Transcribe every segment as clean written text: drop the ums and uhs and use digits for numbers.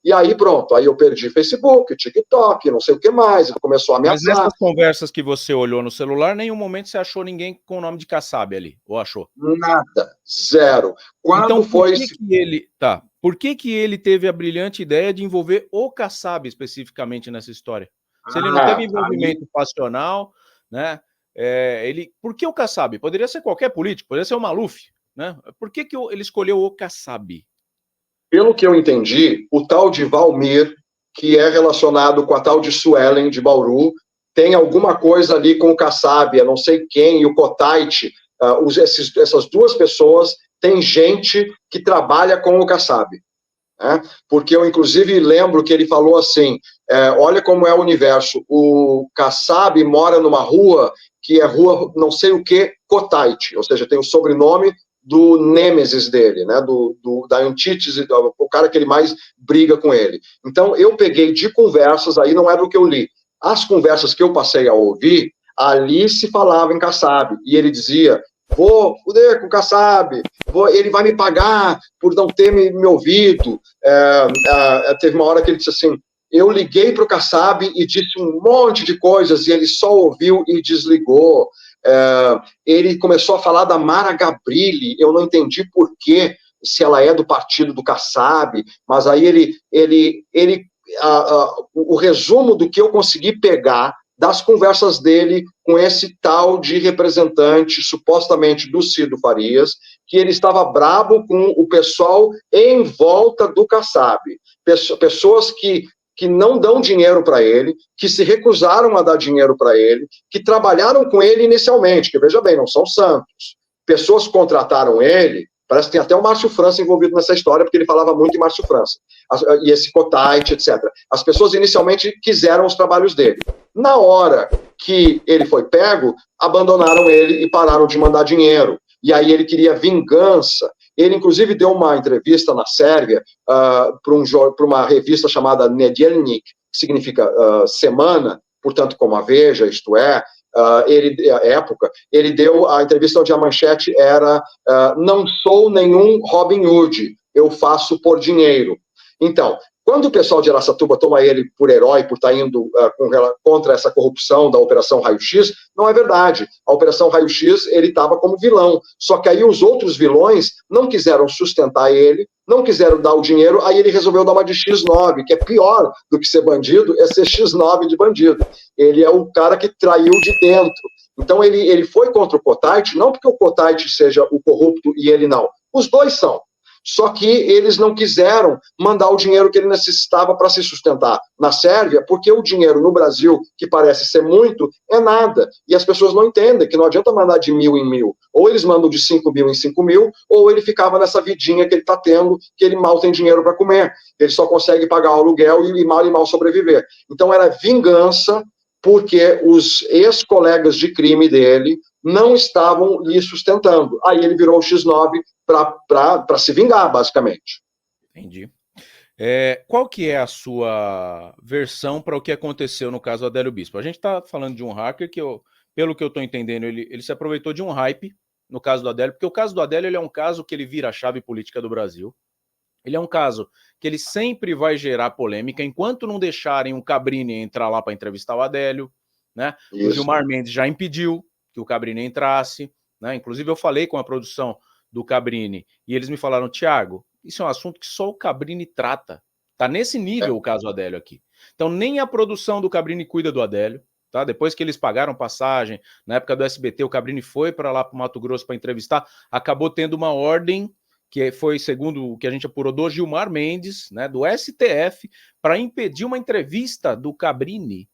E aí pronto, aí eu perdi Facebook, TikTok, não sei o que mais, ele começou a Mas ameaçar. nessas conversas que você olhou no celular, em nenhum momento você achou ninguém com o nome de Kassab ali, ou achou? Nada, zero. Quando Então, foi... por que ele teve a brilhante ideia de envolver o Kassab especificamente nessa história? Se ele não teve envolvimento passional, né? Por que o Kassab? Poderia ser qualquer político, poderia ser o Maluf, né? Por que ele escolheu o Kassab? Pelo que eu entendi, o tal de Valmir, que é relacionado com a tal de Suelen de Bauru, tem alguma coisa ali com o Kassab, eu não sei quem, e o Kotait, essas duas pessoas, tem gente que trabalha com o Kassab. Né? Porque eu, inclusive, lembro que ele falou assim, olha como é o universo, o Kassab mora numa rua que é rua não sei o que, Kotait, ou seja, tem o sobrenome do nêmesis dele, né? Da antítese, o cara que ele mais briga com ele. Então, eu peguei de conversas, aí não é do que eu li, as conversas que eu passei a ouvir, ali se falava em Kassab, e ele dizia, vou foder com o Kassab, ele vai me pagar por não ter me ouvido. Teve uma hora que ele disse assim, eu liguei para o Kassab e disse um monte de coisas e ele só ouviu e desligou. Ele começou a falar da Mara Gabrilli, eu não entendi por quê, se ela é do partido do Kassab, mas aí o resumo do que eu consegui pegar das conversas dele com esse tal de representante, supostamente do Cido Farias, que ele estava brabo com o pessoal em volta do Kassab. Pessoas que não dão dinheiro para ele, que se recusaram a dar dinheiro para ele, que trabalharam com ele inicialmente, que veja bem, não são santos. Pessoas contrataram ele, parece que tem até o Márcio França envolvido nessa história, porque ele falava muito em Márcio França, e esse Kotait, etc. As pessoas inicialmente quiseram os trabalhos dele. Na hora que ele foi pego, abandonaram ele e pararam de mandar dinheiro. E aí ele queria vingança. Ele, inclusive, deu uma entrevista na Sérvia para uma revista chamada Nedeljnik, que significa semana, portanto, como a Veja, isto é, época, ele deu a entrevista onde a manchete era não sou nenhum Robin Hood, eu faço por dinheiro. Então, quando o pessoal de Araçatuba toma ele por herói, por estar indo contra essa corrupção da Operação Raio-X, não é verdade. A Operação Raio-X, ele estava como vilão. Só que aí os outros vilões não quiseram sustentar ele, não quiseram dar o dinheiro, aí ele resolveu dar uma de X9, que é pior do que ser bandido, é ser X9 de bandido. Ele é o cara que traiu de dentro. Então ele foi contra o Kotait, não porque o Kotait seja o corrupto e ele não. Os dois são. Só que eles não quiseram mandar o dinheiro que ele necessitava para se sustentar na Sérvia, porque o dinheiro no Brasil, que parece ser muito, é nada. E as pessoas não entendem que não adianta mandar de 1.000 em 1.000. Ou eles mandam de 5.000 em 5.000, ou ele ficava nessa vidinha que ele está tendo, que ele mal tem dinheiro para comer. Ele só consegue pagar o aluguel e mal sobreviver. Então era vingança, porque os ex-colegas de crime dele não estavam lhe sustentando. Aí ele virou o X9 para se vingar, basicamente. Entendi. Qual que é a sua versão para o que aconteceu no caso do Adélio Bispo? A gente está falando de um hacker que, pelo que eu estou entendendo, ele se aproveitou de um hype no caso do Adélio, porque o caso do Adélio ele é um caso que ele vira a chave política do Brasil. Ele é um caso que ele sempre vai gerar polêmica, enquanto não deixarem o Cabrini entrar lá para entrevistar o Adélio, né? Isso. O Gilmar Mendes já impediu que o Cabrini entrasse, né? Inclusive eu falei com a produção do Cabrini e eles me falaram, Thiago, isso é um assunto que só o Cabrini trata. Tá nesse nível o caso Adélio aqui. Então nem a produção do Cabrini cuida do Adélio, tá? Depois que eles pagaram passagem, na época do SBT, o Cabrini foi para lá para o Mato Grosso para entrevistar, acabou tendo uma ordem que foi, segundo o que a gente apurou, do Gilmar Mendes, né, do STF, para impedir uma entrevista do Cabrini,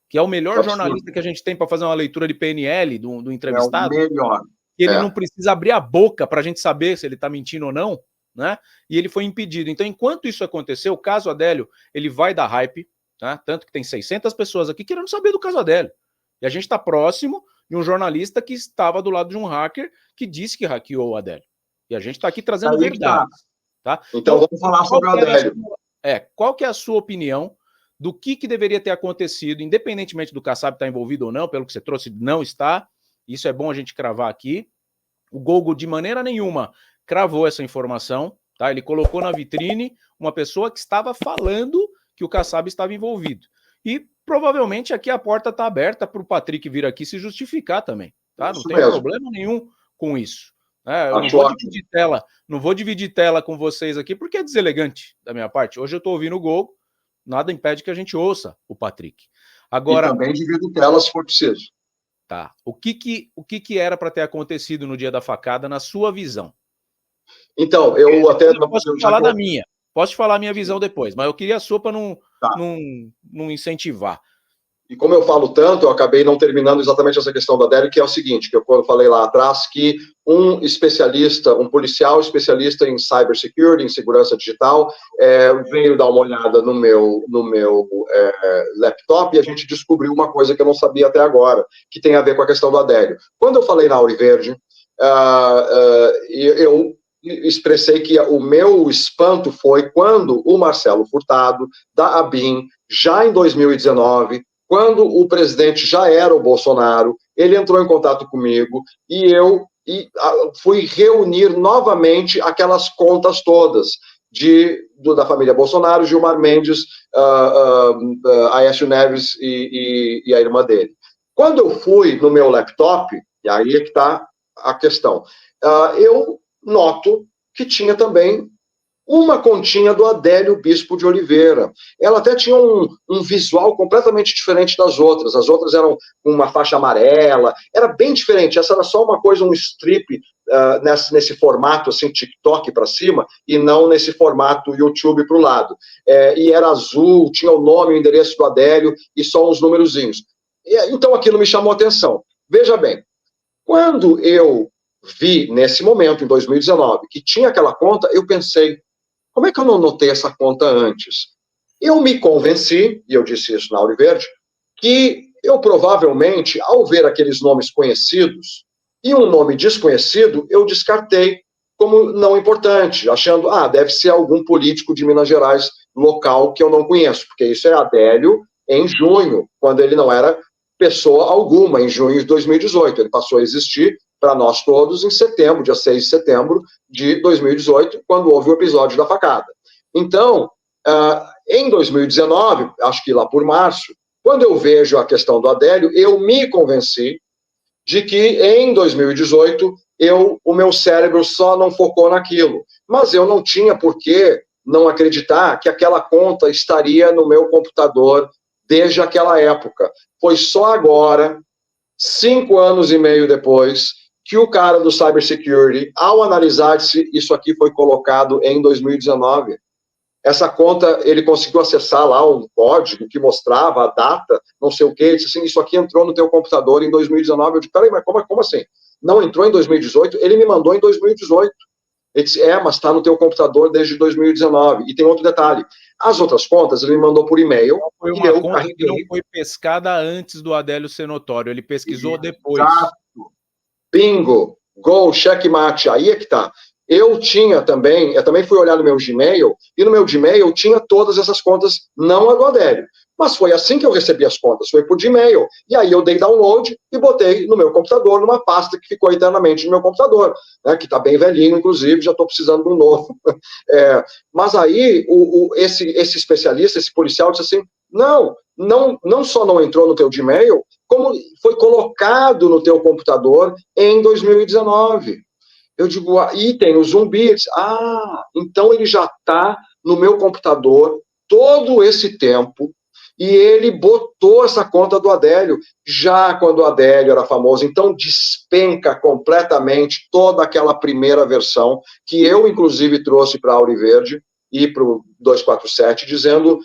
que é o melhor jornalista que a gente tem para fazer uma leitura de PNL do entrevistado. É o melhor. Que ele não precisa abrir a boca para a gente saber se ele está mentindo ou não, né? E ele foi impedido. Então, enquanto isso aconteceu, o caso Adélio, ele vai dar hype, tá? Tanto que tem 600 pessoas aqui querendo saber do caso Adélio. E a gente está próximo de um jornalista que estava do lado de um hacker que disse que hackeou o Adélio. E a gente está aqui trazendo verdade. Tá? Então vamos falar sobre o Adélio. Qual que é a sua opinião do que deveria ter acontecido, independentemente do Kassab estar envolvido ou não, pelo que você trouxe, não está. Isso é bom a gente cravar aqui. O Google, de maneira nenhuma, cravou essa informação, Tá? Ele colocou na vitrine uma pessoa que estava falando que o Kassab estava envolvido. E provavelmente aqui a porta está aberta para o Patrick vir aqui se justificar também. Tá? Não tem problema nenhum com isso. Eu não vou dividir tela com vocês aqui porque é deselegante da minha parte. Hoje eu estou ouvindo o Gol, nada impede que a gente ouça o Patrick. Agora, e também divido tela se for preciso. Tá. O que era para ter acontecido no dia da facada, na sua visão? Então, eu até... Posso falar da minha. Posso falar a minha visão depois, mas eu queria a sua para não incentivar. E como eu falo tanto, eu acabei não terminando exatamente essa questão da Adélio, que é o seguinte, que eu falei lá atrás, que um especialista, um policial especialista em cybersecurity, em segurança digital, veio dar uma olhada no meu laptop e a gente descobriu uma coisa que eu não sabia até agora, que tem a ver com a questão do Adélio. Quando eu falei na Auriverde, eu expressei que o meu espanto foi quando o Marcelo Furtado, da ABIN, já em 2019, quando o presidente já era o Bolsonaro, ele entrou em contato comigo e eu fui reunir novamente aquelas contas todas da família Bolsonaro, Gilmar Mendes, Aécio Neves e a irmã dele. Quando eu fui no meu laptop, e aí é que está a questão, eu noto que tinha também uma continha do Adélio Bispo de Oliveira. Ela até tinha um visual completamente diferente das outras. As outras eram com uma faixa amarela, era bem diferente. Essa era só uma coisa, um strip nesse formato, assim, TikTok para cima, e não nesse formato YouTube para o lado. E era azul, tinha o nome, o endereço do Adélio e só uns numerozinhos. Então aquilo me chamou a atenção. Veja bem, quando eu vi, nesse momento, em 2019, que tinha aquela conta, eu pensei, como é que eu não notei essa conta antes? Eu me convenci, e eu disse isso na Auriverde, que eu provavelmente, ao ver aqueles nomes conhecidos e um nome desconhecido, eu descartei como não importante, achando, deve ser algum político de Minas Gerais local que eu não conheço, porque isso é Adélio em junho, quando ele não era pessoa alguma, em junho de 2018. Ele passou a existir para nós todos em setembro, dia 6 de setembro de 2018, quando houve o episódio da facada. Então, em 2019, acho que lá por março, quando eu vejo a questão do Adélio, eu me convenci de que em 2018 o meu cérebro só não focou naquilo. Mas eu não tinha por que não acreditar que aquela conta estaria no meu computador desde aquela época. Foi só agora, 5 anos e meio depois, que o cara do cybersecurity, ao analisar se isso aqui foi colocado em 2019, essa conta, ele conseguiu acessar lá um código que mostrava a data, não sei o quê, ele disse assim, isso aqui entrou no teu computador em 2019. Eu disse, peraí, mas como assim? Não entrou em 2018? Ele me mandou em 2018. Ele disse, mas está no teu computador desde 2019. E tem outro detalhe, as outras contas ele me mandou por e-mail. Foi uma conta que não foi pescada antes do Adélio ser notório, ele pesquisou depois. Exato. Bingo, gol, checkmate, aí é que tá. Eu também fui olhar no meu Gmail, e no meu Gmail tinha todas essas contas, não a do Adélio. Mas foi assim que eu recebi as contas, foi por Gmail. E aí eu dei download e botei no meu computador, numa pasta que ficou eternamente no meu computador, né, que está bem velhinho, inclusive, já estou precisando de um novo. Mas aí esse especialista, esse policial, disse assim, não só não entrou no teu Gmail, como foi colocado no teu computador em 2019. Eu digo, e tem o zumbi. Então ele já está no meu computador todo esse tempo e ele botou essa conta do Adélio já quando o Adélio era famoso. Então despenca completamente toda aquela primeira versão que eu, inclusive, trouxe para a Auriverde e para o 247, dizendo...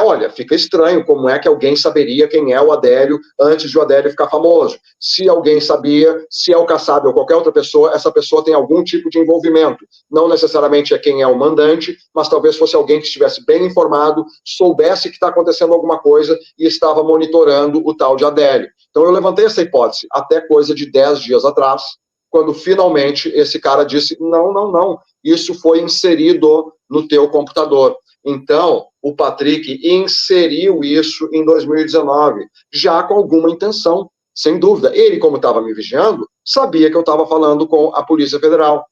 olha, fica estranho como é que alguém saberia quem é o Adélio antes de o Adélio ficar famoso. Se alguém sabia, se é o Kassab ou qualquer outra pessoa, essa pessoa tem algum tipo de envolvimento. Não necessariamente é quem é o mandante, mas talvez fosse alguém que estivesse bem informado, soubesse que está acontecendo alguma coisa e estava monitorando o tal de Adélio. Então eu levantei essa hipótese até coisa de 10 dias atrás, quando finalmente esse cara disse, não, isso foi inserido no teu computador. Então, o Patrick inseriu isso em 2019, já com alguma intenção, sem dúvida. Ele, como estava me vigiando, sabia que eu estava falando com a Polícia Federal.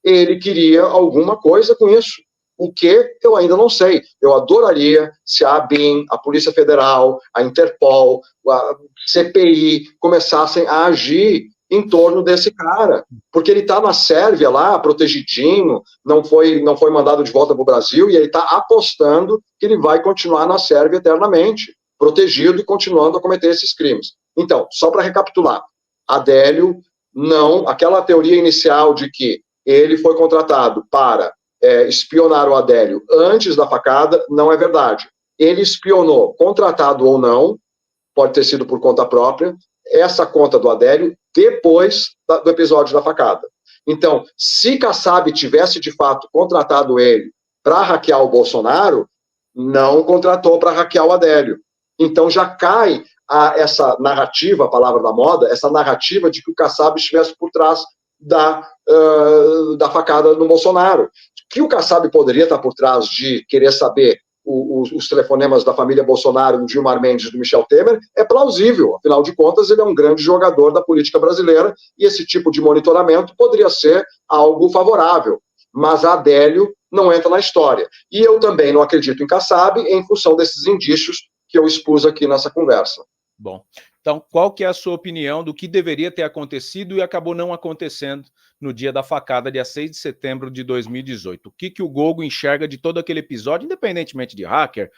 ele queria alguma coisa com isso. O que eu ainda não sei. Eu adoraria se a ABIN, a Polícia Federal, a Interpol, a CPI começassem a agir em torno desse cara, porque ele está na Sérvia lá, protegidinho, não foi mandado de volta para o Brasil, e ele está apostando que ele vai continuar na Sérvia eternamente, protegido e continuando a cometer esses crimes. Então, só para recapitular, Adélio, não, aquela teoria inicial de que ele foi contratado para espionar o Adélio antes da facada, não é verdade. Ele espionou, contratado ou não, pode ter sido por conta própria, essa conta do Adélio depois do episódio da facada. Então, se Kassab tivesse de fato contratado ele para hackear o Bolsonaro, não contratou para hackear o Adélio. Então já cai essa narrativa, a palavra da moda, essa narrativa de que o Kassab estivesse por trás da facada no Bolsonaro. Que o Kassab poderia estar por trás de querer saber os telefonemas da família Bolsonaro, do Gilmar Mendes e do Michel Temer, é plausível. Afinal de contas, ele é um grande jogador da política brasileira e esse tipo de monitoramento poderia ser algo favorável. Mas Adélio não entra na história. E eu também não acredito em Kassab em função desses indícios que eu expus aqui nessa conversa. Bom, então qual que é a sua opinião do que deveria ter acontecido e acabou não acontecendo no dia da facada, dia 6 de setembro de 2018? O que o Gogo enxerga de todo aquele episódio, independentemente de hacker?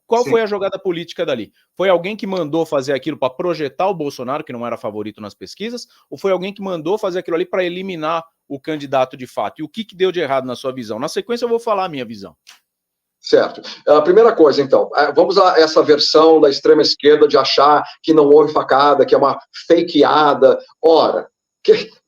Qual foi a jogada política dali? Foi alguém que mandou fazer aquilo para projetar o Bolsonaro, que não era favorito nas pesquisas, ou foi alguém que mandou fazer aquilo ali para eliminar o candidato de fato? E o que deu de errado na sua visão? Na sequência eu vou falar a minha visão. Certo. A primeira coisa, então, vamos a essa versão da extrema esquerda de achar que não houve facada, que é uma fakeada. Ora,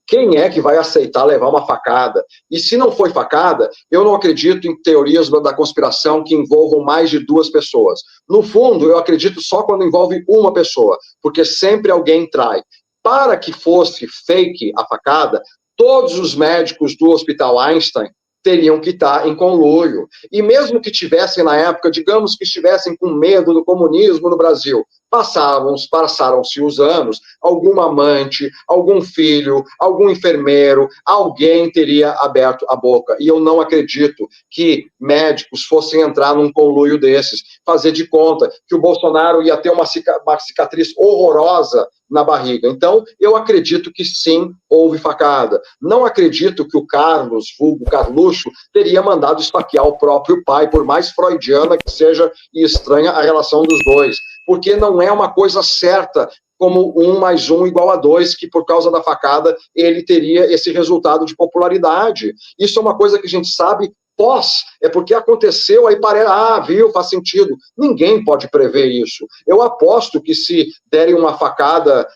quem é que vai aceitar levar uma facada? E se não foi facada, eu não acredito em teorias da conspiração que envolvam mais de duas pessoas. No fundo, eu acredito só quando envolve uma pessoa, porque sempre alguém trai. Para que fosse fake a facada, todos os médicos do Hospital Einstein teriam que estar em conluio. E mesmo que tivessem na época, digamos que estivessem com medo do comunismo no Brasil, passaram-se os anos, alguma amante, algum filho, algum enfermeiro, alguém teria aberto a boca. E eu não acredito que médicos fossem entrar num conluio desses, fazer de conta que o Bolsonaro ia ter uma cicatriz horrorosa na barriga. Então, eu acredito que sim, houve facada. Não acredito que o Carlos, vulgo Carluxo, teria mandado esfaquear o próprio pai, por mais freudiana que seja e estranha a relação dos dois. Porque não é uma coisa certa, como 1 mais 1 igual a 2, que por causa da facada ele teria esse resultado de popularidade. Isso é uma coisa que a gente sabe é porque aconteceu, aí parece, viu, faz sentido. Ninguém pode prever isso. Eu aposto que se derem uma facada,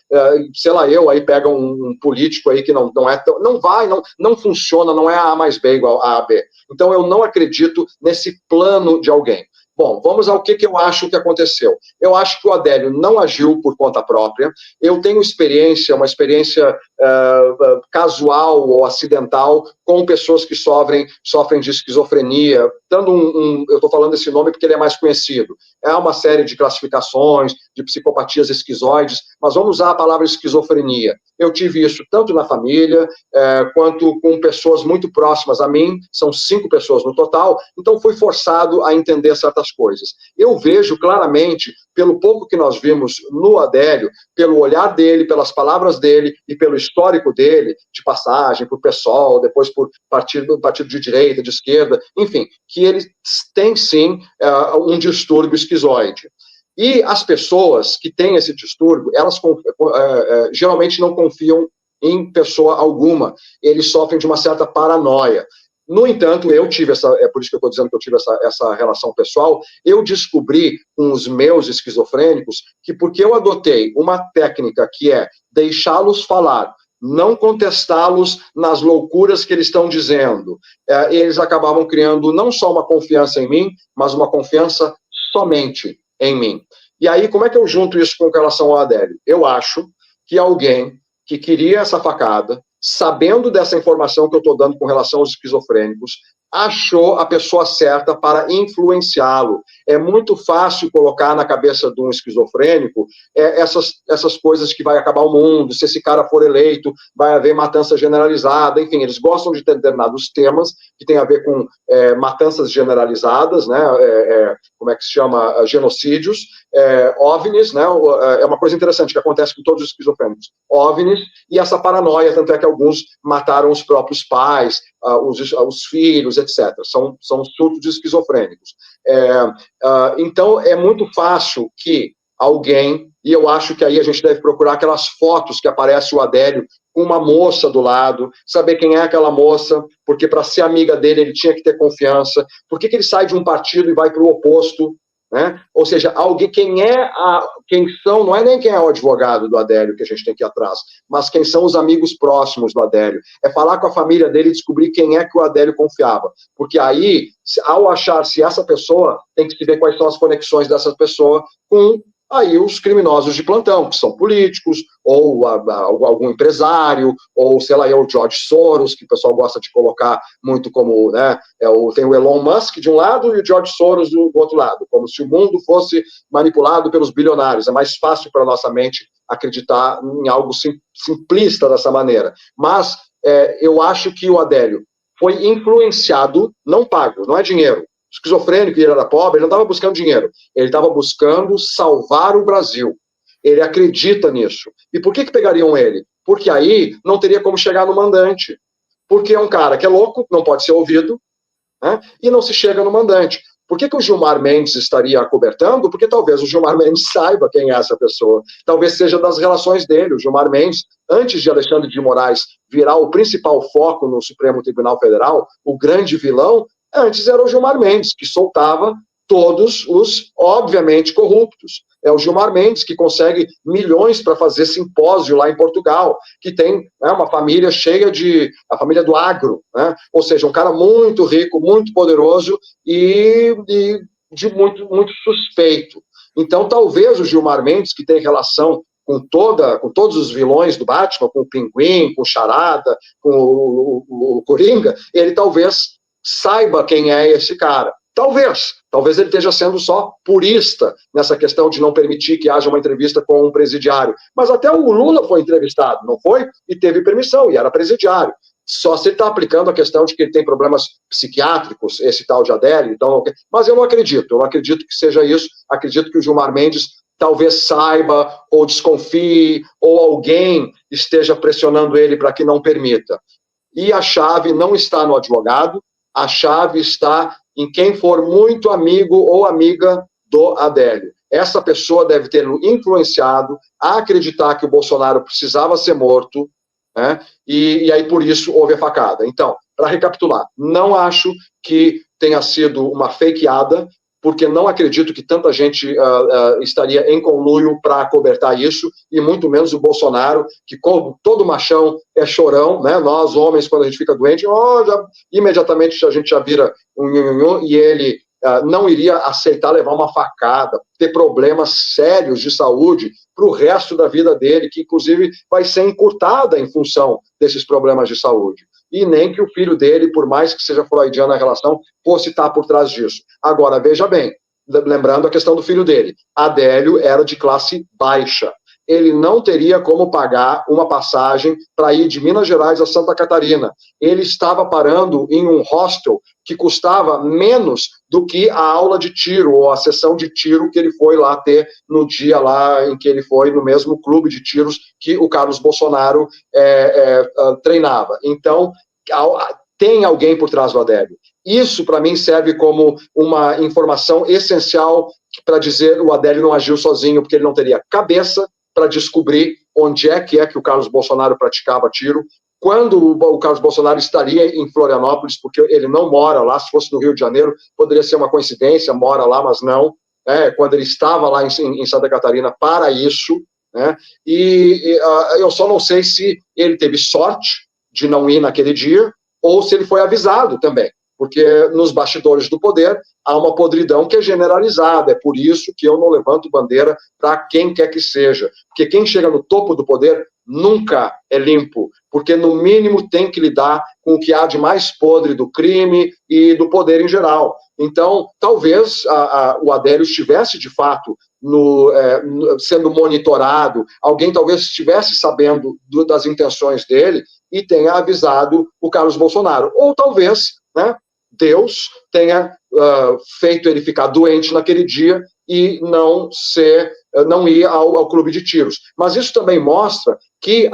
sei lá, aí pega um político aí que não é tão, não funciona, não é A mais B igual a B. Então eu não acredito nesse plano de alguém. Bom, vamos ao que eu acho que aconteceu. Eu acho que o Adélio não agiu por conta própria. Eu tenho uma experiência casual ou acidental com pessoas que sofrem de esquizofrenia. Eu estou falando esse nome porque ele é mais conhecido. É uma série de classificações, de psicopatias esquizoides, mas vamos usar a palavra esquizofrenia. Eu tive isso tanto na família, quanto com pessoas muito próximas a mim, são 5 pessoas no total, então fui forçado a entender certas coisas. Eu vejo claramente, pelo pouco que nós vimos no Adélio, pelo olhar dele, pelas palavras dele e pelo histórico dele, de passagem por PSOL, depois por partido de direita, de esquerda, enfim, que ele tem sim um distúrbio esquizoide. E as pessoas que têm esse distúrbio, elas geralmente não confiam em pessoa alguma. Eles sofrem de uma certa paranoia. No entanto, eu tive é por isso que eu estou dizendo que eu tive essa relação pessoal, eu descobri com os meus esquizofrênicos que porque eu adotei uma técnica que é deixá-los falar, não contestá-los nas loucuras que eles estão dizendo, eles acabavam criando não só uma confiança em mim, mas uma confiança somente em mim. E aí, como é que eu junto isso com relação ao Adélio? Eu acho que alguém que queria essa facada, sabendo dessa informação que eu estou dando com relação aos esquizofrênicos, achou a pessoa certa para influenciá-lo. É muito fácil colocar na cabeça de um esquizofrênico essas coisas que vai acabar o mundo, se esse cara for eleito, vai haver matança generalizada, enfim, eles gostam de determinados temas que tem a ver com matanças generalizadas, né, como é que se chama? Genocídios, OVNIs, né, é uma coisa interessante que acontece com todos os esquizofrênicos, OVNIs, e essa paranoia, tanto é que alguns mataram os próprios pais, os filhos, etc. São surtos esquizofrênicos. Então, é muito fácil que alguém, e eu acho que aí a gente deve procurar aquelas fotos que aparece o Adélio com uma moça do lado, saber quem é aquela moça, porque para ser amiga dele ele tinha que ter confiança. Por que ele sai de um partido e vai para o oposto? Né? Ou seja, alguém, quem são, não é nem quem é o advogado do Adélio que a gente tem que ir atrás, mas quem são os amigos próximos do Adélio. É falar com a família dele e descobrir quem é que o Adélio confiava. Porque aí, ao achar-se essa pessoa, tem que se ver quais são as conexões dessa pessoa com aí os criminosos de plantão, que são políticos, ou algum empresário, ou, sei lá, o George Soros, que o pessoal gosta de colocar muito como, né, tem o Elon Musk de um lado e o George Soros do outro lado, como se o mundo fosse manipulado pelos bilionários. É mais fácil para a nossa mente acreditar em algo simplista dessa maneira. Mas eu acho que o Adélio foi influenciado, não pago, não é dinheiro. Esquizofrênico, ele era pobre, ele não estava buscando dinheiro, ele estava buscando salvar o Brasil. Ele acredita nisso. E por que pegariam ele? Porque aí não teria como chegar no mandante. Porque é um cara que é louco, não pode ser ouvido, né? E não se chega no mandante. Por que o Gilmar Mendes estaria acobertando? Porque talvez o Gilmar Mendes saiba quem é essa pessoa. Talvez seja das relações dele. O Gilmar Mendes, antes de Alexandre de Moraes virar o principal foco no Supremo Tribunal Federal, o grande vilão, antes era o Gilmar Mendes, que soltava todos os, obviamente, corruptos. É o Gilmar Mendes que consegue milhões para fazer simpósio lá em Portugal, que tem uma família cheia a família do agro, né? Ou seja, um cara muito rico, muito poderoso e de muito suspeito. Então, talvez o Gilmar Mendes, que tem relação com todos os vilões do Batman, com o Pinguim, com o Charada, com o Coringa, ele talvez saiba quem é esse cara. Talvez ele esteja sendo só purista nessa questão de não permitir que haja uma entrevista com um presidiário. Mas até o Lula foi entrevistado, não foi? E teve permissão, e era presidiário. Só se ele está aplicando a questão de que ele tem problemas psiquiátricos, esse tal de Adélio, então, mas eu não acredito que seja isso. Acredito que o Gilmar Mendes talvez saiba, ou desconfie, ou alguém esteja pressionando ele para que não permita. E a chave não está no advogado, a chave está em quem for muito amigo ou amiga do Adélio. Essa pessoa deve ter influenciado a acreditar que o Bolsonaro precisava ser morto, né? E aí por isso houve a facada. Então, para recapitular, não acho que tenha sido uma fakeada, porque não acredito que tanta gente estaria em conluio para acobertar isso, e muito menos o Bolsonaro, que como todo machão é chorão, né? Nós, homens, quando a gente fica doente, imediatamente a gente já vira e ele não iria aceitar levar uma facada, ter problemas sérios de saúde para o resto da vida dele, que inclusive vai ser encurtada em função desses problemas de saúde. E nem que o filho dele, por mais que seja freudiana a relação, fosse estar por trás disso. Agora, veja bem, lembrando a questão do filho dele, Adélio era de classe baixa. Ele não teria como pagar uma passagem para ir de Minas Gerais a Santa Catarina. Ele estava parando em um hostel que custava menos do que a aula de tiro ou a sessão de tiro que ele foi lá ter no dia lá em que ele foi no mesmo clube de tiros que o Carlos Bolsonaro treinava. Então, tem alguém por trás do Adélio. Isso, para mim, serve como uma informação essencial para dizer que o Adélio não agiu sozinho, porque ele não teria cabeça para descobrir onde é que o Carlos Bolsonaro praticava tiro, quando o Carlos Bolsonaro estaria em Florianópolis, porque ele não mora lá. Se fosse no Rio de Janeiro, poderia ser uma coincidência, mora lá, mas não. Quando ele estava lá em Santa Catarina para isso, né? Eu só não sei se ele teve sorte de não ir naquele dia, ou se ele foi avisado também, porque nos bastidores do poder há uma podridão que é generalizada. É por isso que eu não levanto bandeira para quem quer que seja, porque quem chega no topo do poder nunca é limpo, porque no mínimo tem que lidar com o que há de mais podre do crime e do poder em geral. Então, talvez o Adélio estivesse, de fato, sendo monitorado, alguém talvez estivesse sabendo das intenções dele e tenha avisado o Carlos Bolsonaro. Ou talvez, né, Deus tenha feito ele ficar doente naquele dia e não ir ao clube de tiros. Mas isso também mostra que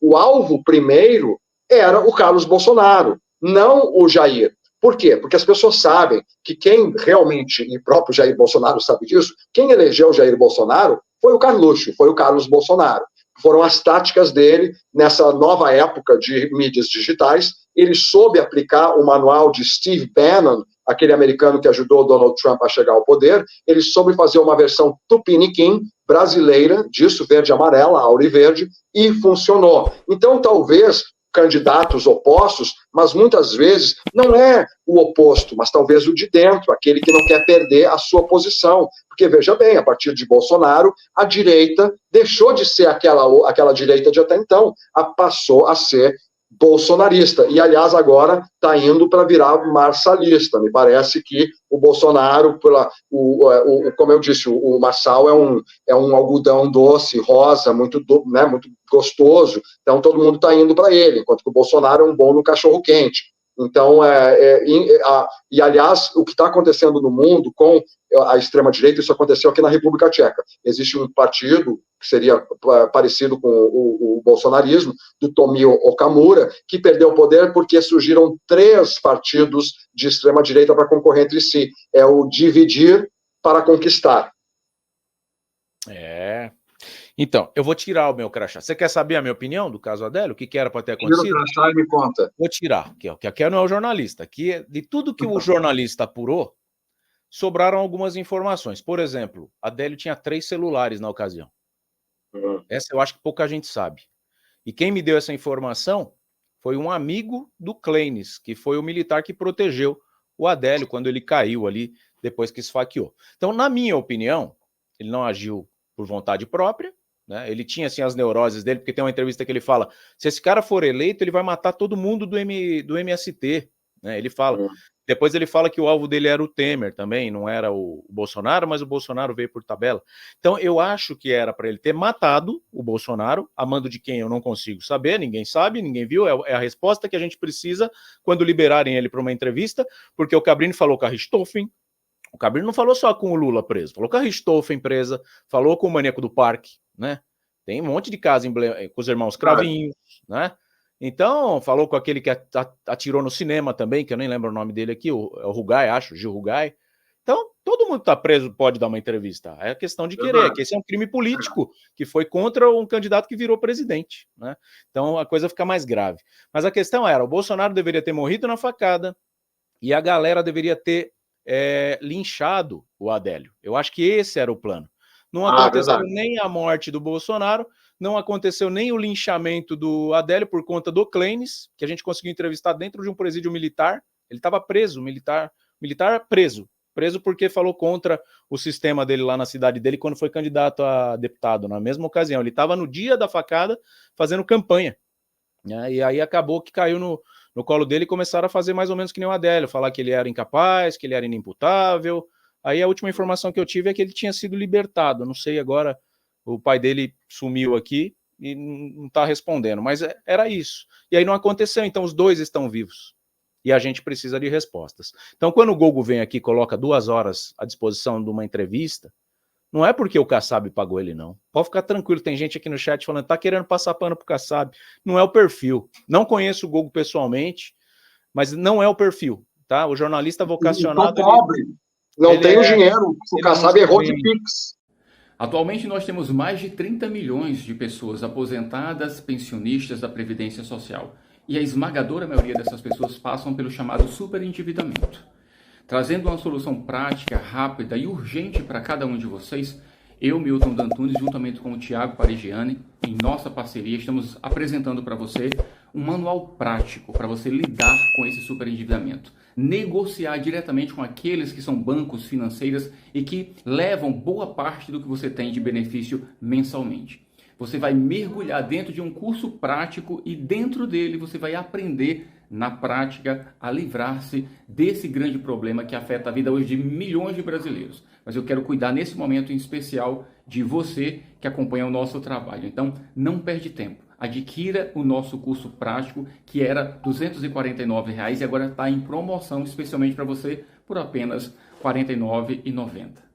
o alvo primeiro era o Carlos Bolsonaro, não o Jair. Por quê? Porque as pessoas sabem que quem realmente, e próprio Jair Bolsonaro sabe disso, quem elegeu o Jair Bolsonaro foi o Carluxo, foi o Carlos Bolsonaro. Foram as táticas dele nessa nova época de mídias digitais. Ele soube aplicar o manual de Steve Bannon, aquele americano que ajudou Donald Trump a chegar ao poder. Ele soube fazer uma versão tupiniquim brasileira, disso, verde e amarela, auriverde, e funcionou. Então, talvez candidatos opostos, mas muitas vezes não é o oposto, mas talvez o de dentro, aquele que não quer perder a sua posição. Porque, veja bem, a partir de Bolsonaro, a direita deixou de ser aquela direita de até então, passou a ser bolsonarista. E, aliás, agora está indo para virar marçalista. Me parece que o Bolsonaro, como eu disse, o Marçal é um algodão doce, rosa, muito gostoso. Então, todo mundo está indo para ele, enquanto que o Bolsonaro é um bom no cachorro-quente. Então, aliás, o que está acontecendo no mundo com a extrema-direita, isso aconteceu aqui na República Tcheca. Existe um partido que seria parecido com o bolsonarismo, do Tomio Okamura, que perdeu o poder porque surgiram 3 partidos de extrema-direita para concorrer entre si. É o dividir para conquistar. Então, eu vou tirar o meu crachá. Você quer saber a minha opinião do caso Adélio? O que era para ter acontecido? Tira o crachá e me conta. Vou tirar, que aqui não é o jornalista. Aqui, de tudo que o jornalista apurou, sobraram algumas informações. Por exemplo, Adélio tinha 3 celulares na ocasião. Essa eu acho que pouca gente sabe. E quem me deu essa informação foi um amigo do Kleines, que foi o militar que protegeu o Adélio quando ele caiu ali, depois que esfaqueou. Então, na minha opinião, ele não agiu por vontade própria, né? Ele tinha assim as neuroses dele, porque tem uma entrevista que ele fala, se esse cara for eleito, ele vai matar todo mundo do MST, né? Ele fala. Depois ele fala que o alvo dele era o Temer também, não era o Bolsonaro, mas o Bolsonaro veio por tabela. Então eu acho que era para ele ter matado o Bolsonaro, a mando de quem eu não consigo saber, ninguém sabe, ninguém viu, é a resposta que a gente precisa quando liberarem ele para uma entrevista, porque o Cabrini falou com a Richthofen, o Cabrini não falou só com o Lula preso, falou com a Richthofen presa, falou com o maníaco do parque, né? Tem um monte de casos com os irmãos Cravinhos, né? Então, falou com aquele que atirou no cinema também, que eu nem lembro o nome dele aqui, o Rugai, acho, Gil Rugai. Então, todo mundo que está preso pode dar uma entrevista. É questão de querer, que esse é um crime político que foi contra um candidato que virou presidente, né? Então, a coisa fica mais grave. Mas a questão era, o Bolsonaro deveria ter morrido na facada e a galera deveria ter linchado o Adélio. Eu acho que esse era o plano. Não aconteceu nem a morte do Bolsonaro, não aconteceu nem o linchamento do Adélio por conta do Kleines, que a gente conseguiu entrevistar dentro de um presídio militar. Ele estava preso, militar preso porque falou contra o sistema dele lá na cidade dele quando foi candidato a deputado, na mesma ocasião. Ele estava no dia da facada fazendo campanha, né? E aí acabou que caiu no colo dele e começaram a fazer mais ou menos que nem o Adélio, falar que ele era incapaz, que ele era inimputável. Aí a última informação que eu tive é que ele tinha sido libertado. Não sei agora, o pai dele sumiu aqui e não está respondendo, mas era isso. E aí não aconteceu, então os dois estão vivos. E a gente precisa de respostas. Então, quando o Gogo vem aqui e coloca 2 horas à disposição de uma entrevista, não é porque o Kassab pagou ele, não. Pode ficar tranquilo, tem gente aqui no chat falando, tá querendo passar pano pro Kassab. Não é o perfil. Não conheço o Gogo pessoalmente, mas não é o perfil, tá? O jornalista vocacionado... pobre. Não tem o dinheiro. O Kassab errou de Pix. Atualmente nós temos mais de 30 milhões de pessoas aposentadas, pensionistas da Previdência Social. E a esmagadora maioria dessas pessoas passam pelo chamado superendividamento. Trazendo uma solução prática, rápida e urgente para cada um de vocês, Eu, Milton D'Antunes, juntamente com o Thiago Parigiani, em nossa parceria, estamos apresentando para você um manual prático para você lidar com esse superendividamento. Negociar diretamente com aqueles que são bancos, financeiras e que levam boa parte do que você tem de benefício mensalmente. Você vai mergulhar dentro de um curso prático e dentro dele você vai aprender na prática a livrar-se desse grande problema que afeta a vida hoje de milhões de brasileiros. Mas eu quero cuidar nesse momento em especial de você que acompanha o nosso trabalho. Então, não perde tempo. Adquira o nosso curso prático, que era R$ 249 e agora está em promoção especialmente para você por apenas R$ 49,90.